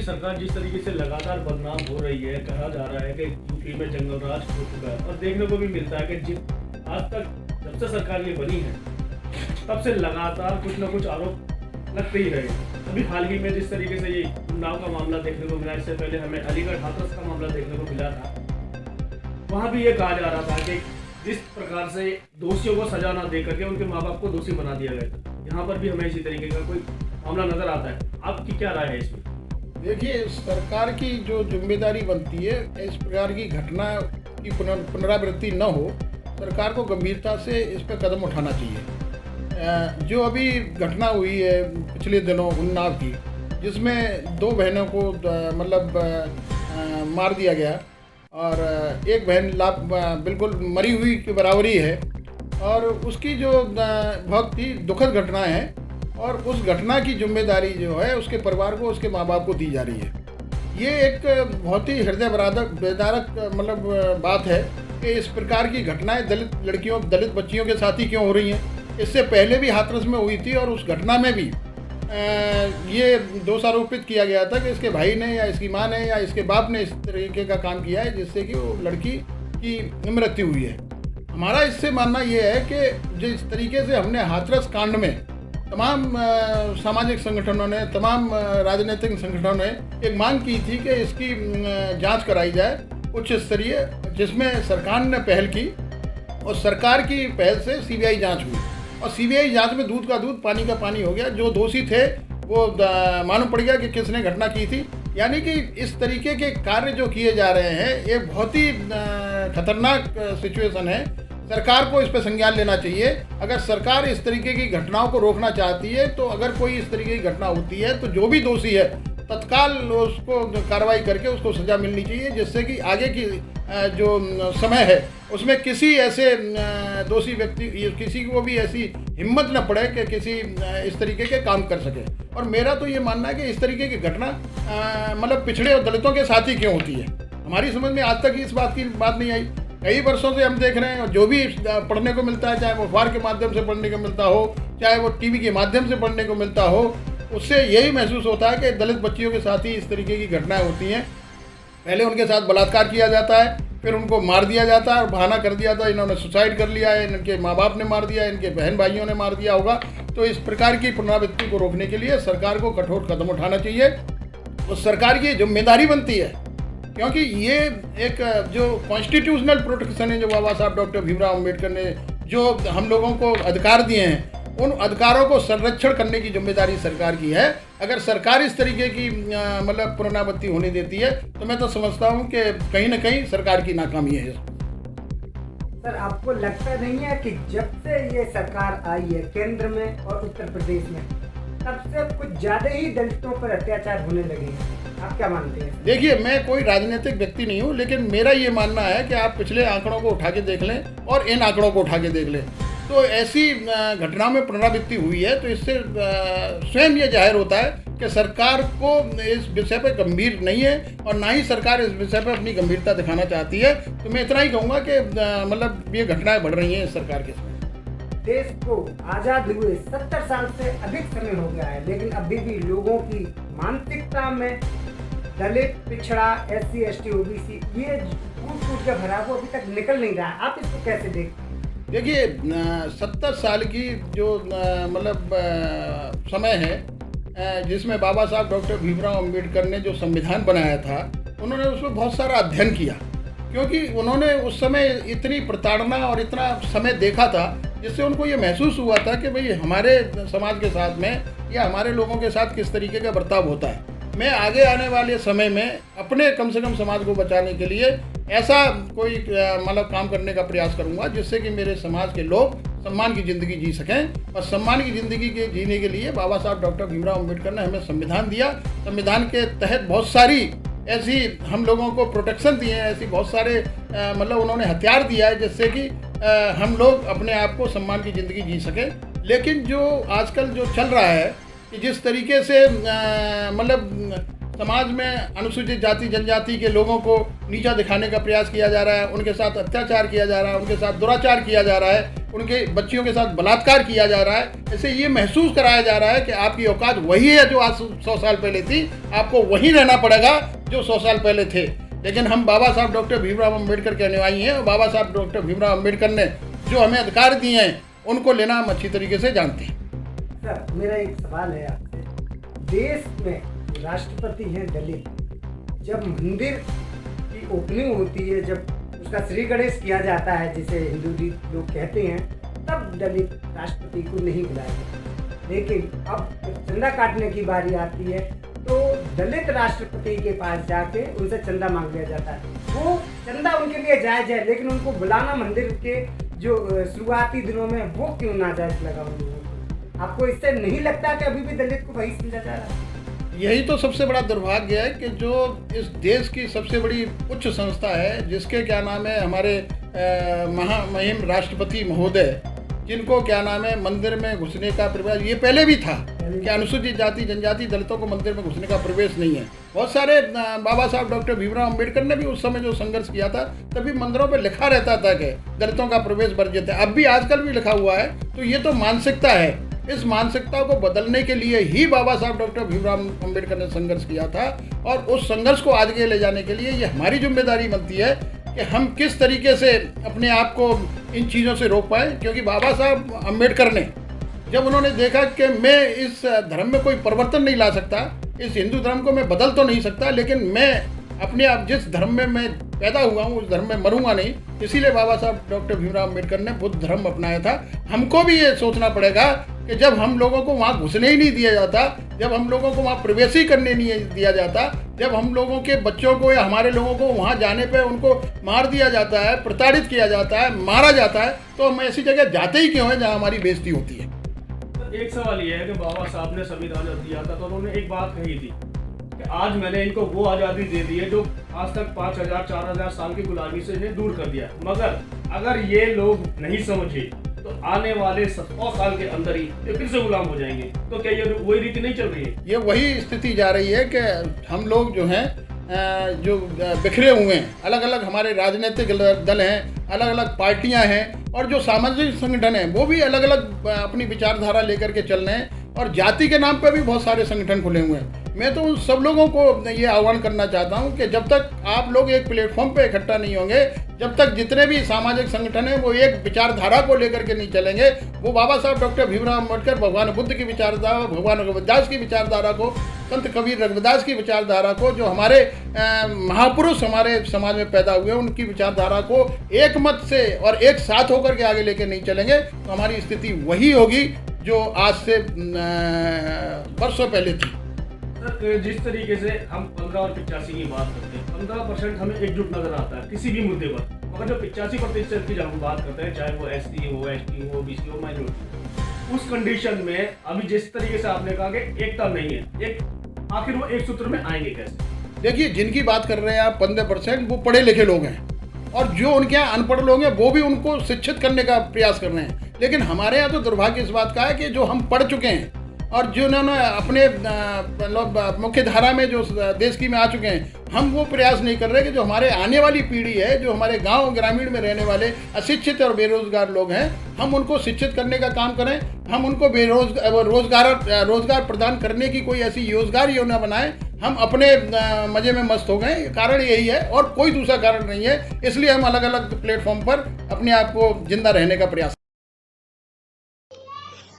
सरकार जिस तरीके से लगातार बदनाम हो रही है, कहा जा रहा है कि यूपी में जंगल राज हो चुका है और देखने को भी मिलता है कि आज तक जब से सरकार ये बनी है तब से लगातार कुछ ना कुछ आरोप लगते ही रहे। अभी हाल ही में जिस तरीके से ये उन्नाव का मामला देखने को मिला, इससे पहले हमें अलीगढ़ हाथरस का मामला देखने को मिला था। वहाँ भी ये कहा जा रहा था कि जिस प्रकार से दोषियों को सजा न दे करके उनके माँ बाप को दोषी बना दिया गया था, यहाँ पर भी हमें इसी तरीके का कोई मामला नजर आता है। आपकी क्या राय है इसमें? देखिए, सरकार की जो जिम्मेदारी बनती है, इस प्रकार की घटना की पुनरावृत्ति न हो, सरकार को गंभीरता से इस पर कदम उठाना चाहिए। जो अभी घटना हुई है पिछले दिनों उन्नाव की, जिसमें 2 बहनों को मार दिया गया और एक बहन बिल्कुल मरी हुई की बराबरी है, और उसकी जो बहुत ही दुखद घटना है और उस घटना की जिम्मेदारी जो है उसके परिवार को, उसके माँ बाप को दी जा रही है। ये एक बहुत ही हृदय बेदारक बात है कि इस प्रकार की घटनाएं दलित लड़कियों, दलित बच्चियों के साथ ही क्यों हो रही हैं। इससे पहले भी हाथरस में हुई थी और उस घटना में भी ये दोष आरोपित किया गया था कि इसके भाई ने या इसकी माँ ने या इसके बाप ने इस तरीके का काम किया है जिससे कि वो लड़की की मृत्यु हुई है। हमारा इससे मानना ये है कि जिस तरीके से हमने हाथरस कांड में तमाम सामाजिक संगठनों ने, तमाम राजनीतिक संगठनों ने एक मांग की थी कि इसकी जांच कराई जाए उच्च स्तरीय, जिसमें सरकार ने पहल की और सरकार की पहल से सीबीआई जांच हुई और सीबीआई जांच में दूध का दूध, पानी का पानी हो गया। जो दोषी थे वो मालूम पड़ गया कि किसने घटना की थी। यानी कि इस तरीके के कार्य जो किए जा रहे हैं, ये बहुत ही खतरनाक सिचुएशन है। सरकार को इस पर संज्ञान लेना चाहिए। अगर सरकार इस तरीके की घटनाओं को रोकना चाहती है तो अगर कोई इस तरीके की घटना होती है तो जो भी दोषी है तत्काल उसको कार्रवाई करके उसको सज़ा मिलनी चाहिए, जिससे कि आगे की जो समय है उसमें किसी ऐसे दोषी व्यक्ति, किसी को भी ऐसी हिम्मत न पड़े कि किसी इस तरीके के काम कर सके। और मेरा तो ये मानना है कि इस तरीके की घटना पिछड़े और दलितों के साथ ही क्यों होती है। हमारी समझ में आज तक इस बात की बात नहीं आई। कई वर्षों से हम देख रहे हैं, जो भी पढ़ने को मिलता है, चाहे वो अखबार के माध्यम से पढ़ने को मिलता हो, चाहे वो टीवी के माध्यम से पढ़ने को मिलता हो, उससे यही महसूस होता है कि दलित बच्चियों के साथ ही इस तरीके की घटनाएं होती हैं। पहले उनके साथ बलात्कार किया जाता है, फिर उनको मार दिया जाता है और बहाना कर दिया था इन्होंने सुसाइड कर लिया है, इनके माँ बाप ने मार दिया, इनके बहन भाइयों ने मार दिया होगा। तो इस प्रकार की पुनरावृत्ति को रोकने के लिए सरकार को कठोर कदम उठाना चाहिए। उस सरकार की जिम्मेदारी बनती है, क्योंकि ये एक जो कॉन्स्टिट्यूशनल प्रोटेक्शन है, जो बाबा साहब डॉक्टर भीमराव अम्बेडकर ने जो हम लोगों को अधिकार दिए हैं, उन अधिकारों को संरक्षण करने की जिम्मेदारी सरकार की है। अगर सरकार इस तरीके की पुनरावृत्ति होने देती है तो मैं तो समझता हूँ कि कहीं ना कहीं सरकार की नाकामी है। सर, आपको लगता नहीं है कि जब से ये सरकार आई है केंद्र में और उत्तर प्रदेश में, तब से कुछ ज़्यादा ही दलितों पर अत्याचार होने लगे हैं? आप क्या मानते हैं? देखिए, मैं कोई राजनीतिक व्यक्ति नहीं हूँ, लेकिन मेरा ये मानना है कि आप पिछले आंकड़ों को उठा के देख लें और इन आंकड़ों को उठा के देख लें, तो ऐसी घटनाओं में पुनरावृत्ति हुई है। तो इससे स्वयं ये जाहिर होता है कि सरकार को इस विषय पर गंभीर नहीं है और ना ही सरकार इस विषय पर अपनी गंभीरता दिखाना चाहती है। तो मैं इतना ही कहूँगा कि ये घटनाएं बढ़ रही हैं इस सरकार के समय। देश को आज़ाद हुए 70 साल से अधिक समय हो गया है, लेकिन अभी भी लोगों की मानसिकता में दलित, पिछड़ा, SC, ST, OBC ये कूट का भरा वो अभी तक निकल नहीं रहा है। आप इसको कैसे देखते हैं? देखिए, 70 साल की जो समय है जिसमें बाबा साहब डॉक्टर भीमराव अम्बेडकर ने जो संविधान बनाया था, उन्होंने उसमें बहुत सारा अध्ययन किया, क्योंकि उन्होंने उस समय इतनी प्रताड़ना और इतना समय देखा था जिससे उनको ये महसूस हुआ था कि भाई हमारे समाज के साथ में या हमारे लोगों के साथ किस तरीके का बर्ताव होता है। मैं आगे आने वाले समय में अपने कम से कम समाज को बचाने के लिए ऐसा कोई काम करने का प्रयास करूंगा जिससे कि मेरे समाज के लोग सम्मान की ज़िंदगी जी सकें। और सम्मान की ज़िंदगी के जीने के लिए बाबा साहब डॉक्टर भीमराव अम्बेडकर ने हमें संविधान दिया। संविधान के तहत बहुत सारी ऐसी हम लोगों को प्रोटेक्शन दिए हैं, ऐसी बहुत सारे उन्होंने हथियार दिया है जिससे कि हम लोग अपने आप को सम्मान की ज़िंदगी जी सकें। लेकिन जो आजकल जो चल रहा है कि जिस तरीके से समाज में अनुसूचित जाति जनजाति के लोगों को नीचा दिखाने का प्रयास किया जा रहा है, उनके साथ अत्याचार किया जा रहा है, उनके साथ दुराचार किया जा रहा है, उनके बच्चियों के साथ बलात्कार किया जा रहा है। ऐसे ये महसूस कराया जा रहा है कि आपकी औकात वही है जो आज 100 साल पहले थी, आपको वहीं रहना पड़ेगा जो 100 साल पहले थे। लेकिन हम बाबा साहब डॉक्टर भीमराव अम्बेडकर के अनुयायी हैं और बाबा साहब डॉक्टर भीमराव अम्बेडकर ने जो हमें अधिकार दिए हैं उनको लेना हम अच्छी तरीके से जानते हैं। सर, मेरा एक सवाल है आपसे। देश में राष्ट्रपति हैं दलित, जब मंदिर की ओपनिंग होती है, जब उसका श्री गणेश किया जाता है जिसे हिंदू लोग कहते हैं, तब दलित राष्ट्रपति को नहीं बुलाया जाता। लेकिन अब चंदा काटने की बारी आती है तो दलित राष्ट्रपति के पास जाके उनसे चंदा मांग लिया जाता है। वो चंदा उनके लिए जायज है, लेकिन उनको बुलाना मंदिर के जो शुरुआती दिनों में वो क्यों नाजायज लगा उन लोगों को? आपको इससे नहीं लगता कि अभी भी दलित को वही समझा जा रहा है? यही तो सबसे बड़ा दुर्भाग्य है कि जो इस देश की सबसे बड़ी उच्च संस्था है, जिसके क्या नाम है हमारे महामहिम राष्ट्रपति महोदय, जिनको क्या नाम है मंदिर में घुसने का प्रवेश, ये पहले भी था कि अनुसूचित जाति जनजाति दलितों को मंदिर में घुसने का प्रवेश नहीं है। बहुत सारे बाबा साहब डॉक्टर भीमराव अम्बेडकर ने भी उस समय जो संघर्ष किया था, तभी मंदिरों पे लिखा रहता था कि दलितों का प्रवेश वर्जित है। अब भी आजकल भी लिखा हुआ है। तो ये तो मानसिकता है। इस मानसिकता को बदलने के लिए ही बाबा साहब डॉक्टर भीमराव अम्बेडकर ने संघर्ष किया था और उस संघर्ष को आगे ले जाने के लिए ये हमारी जिम्मेदारी बनती है कि हम किस तरीके से अपने आप को इन चीज़ों से रोक पाएँ। क्योंकि बाबा साहब अम्बेडकर ने जब उन्होंने देखा कि मैं इस धर्म में कोई परिवर्तन नहीं ला सकता, इस हिंदू धर्म को मैं बदल तो नहीं सकता, लेकिन मैं अपने आप जिस धर्म में मैं पैदा हुआ हूँ उस धर्म में मरूंगा नहीं, इसीलिए बाबा साहब डॉक्टर भीमराव अम्बेडकर ने बुद्ध धर्म अपनाया था। हमको भी ये सोचना पड़ेगा कि जब हम लोगों को वहाँ घुसने ही नहीं दिया जाता, जब हम लोगों को वहाँ प्रवेश ही करने नहीं दिया जाता, जब हम लोगों के बच्चों को या हमारे लोगों को वहाँ जाने पे उनको मार दिया जाता है, प्रताड़ित किया जाता है, मारा जाता है, तो हम ऐसी जगह जाते ही क्यों हैं जहाँ हमारी बेइज्जती होती है। एक सवाल ये है कि बाबा साहब ने संविधान जब दिया था तो उन्होंने एक बात कही थी कि आज मैंने इनको वो आज़ादी दे दी है जो आज तक 5000 4000 साल की गुलामी से इन्हें दूर कर दिया। मगर अगर ये लोग नहीं समझे तो आने वाले 100 साल के अंदर ही ये फिर से गुलाम हो जाएंगे। तो क्या ये वही रीति नहीं चल रही है? ये वही स्थिति जा रही है कि हम लोग जो हैं जो बिखरे हुए हैं, अलग अलग हमारे राजनीतिक दल हैं, अलग अलग पार्टियां हैं और जो सामाजिक संगठन हैं वो भी अलग अलग अपनी विचारधारा लेकर के चल रहे हैं और जाति के नाम पर भी बहुत सारे संगठन खुले हुए हैं। मैं तो उन सब लोगों को ये आह्वान करना चाहता हूँ कि जब तक आप लोग एक प्लेटफॉर्म पे इकट्ठा नहीं होंगे, जब तक जितने भी सामाजिक संगठन हैं वो एक विचारधारा को लेकर के नहीं चलेंगे, वो बाबा साहब डॉक्टर भीमराव अम्बेडकर, भगवान बुद्ध की विचारधारा, भगवान रघुदास की विचारधारा को, संत कबीर रघुदास की विचारधारा को, जो हमारे महापुरुष हमारे समाज में पैदा हुए उनकी विचारधारा को एक मत से और एक साथ होकर के आगे लेके नहीं चलेंगे तो हमारी स्थिति वही होगी जो आज से वर्षों पहले थी। सर, जिस तरीके से हम 15 और 85 की बात करते हैं, 15% हमें एकजुट नजर आता है किसी भी मुद्दे पर, मगर जो 85% की जब हम बात करते हैं, चाहे वो SC हो, ST हो, BC हो, माइनॉरिटी, उस कंडीशन में अभी जिस तरीके से आपने कहा कि एकता नहीं है, आखिर वो एक सूत्र में आएंगे कैसे? देखिए, जिनकी बात कर रहे हैं आप 15%, वो पढ़े लिखे लोग हैं और जो उनके यहाँ अनपढ़ लोग हैं वो भी उनको शिक्षित करने का प्रयास कर रहे हैं। लेकिन हमारे यहाँ तो दुर्भाग्य इस बात का है कि जो हम पढ़ चुके हैं और जिन्होंने अपने मुख्य धारा में जो देश की में आ चुके हैं, हम वो प्रयास नहीं कर रहे कि जो हमारे आने वाली पीढ़ी है, जो हमारे गांव ग्रामीण में रहने वाले अशिक्षित और बेरोजगार लोग हैं, हम उनको शिक्षित करने का काम करें, हम उनको रोजगार प्रदान करने की कोई ऐसी योजना बनाएं। हम अपने मजे में मस्त हो गए, कारण यही है और कोई दूसरा कारण नहीं है। इसलिए हम अलग अलग प्लेटफॉर्म पर अपने आप को जिंदा रहने का प्रयास।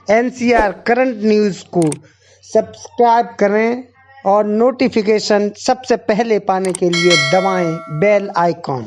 NCR करंट न्यूज़ को सब्सक्राइब करें और नोटिफिकेशन सबसे पहले पाने के लिए दबाएं बेल आइकॉन।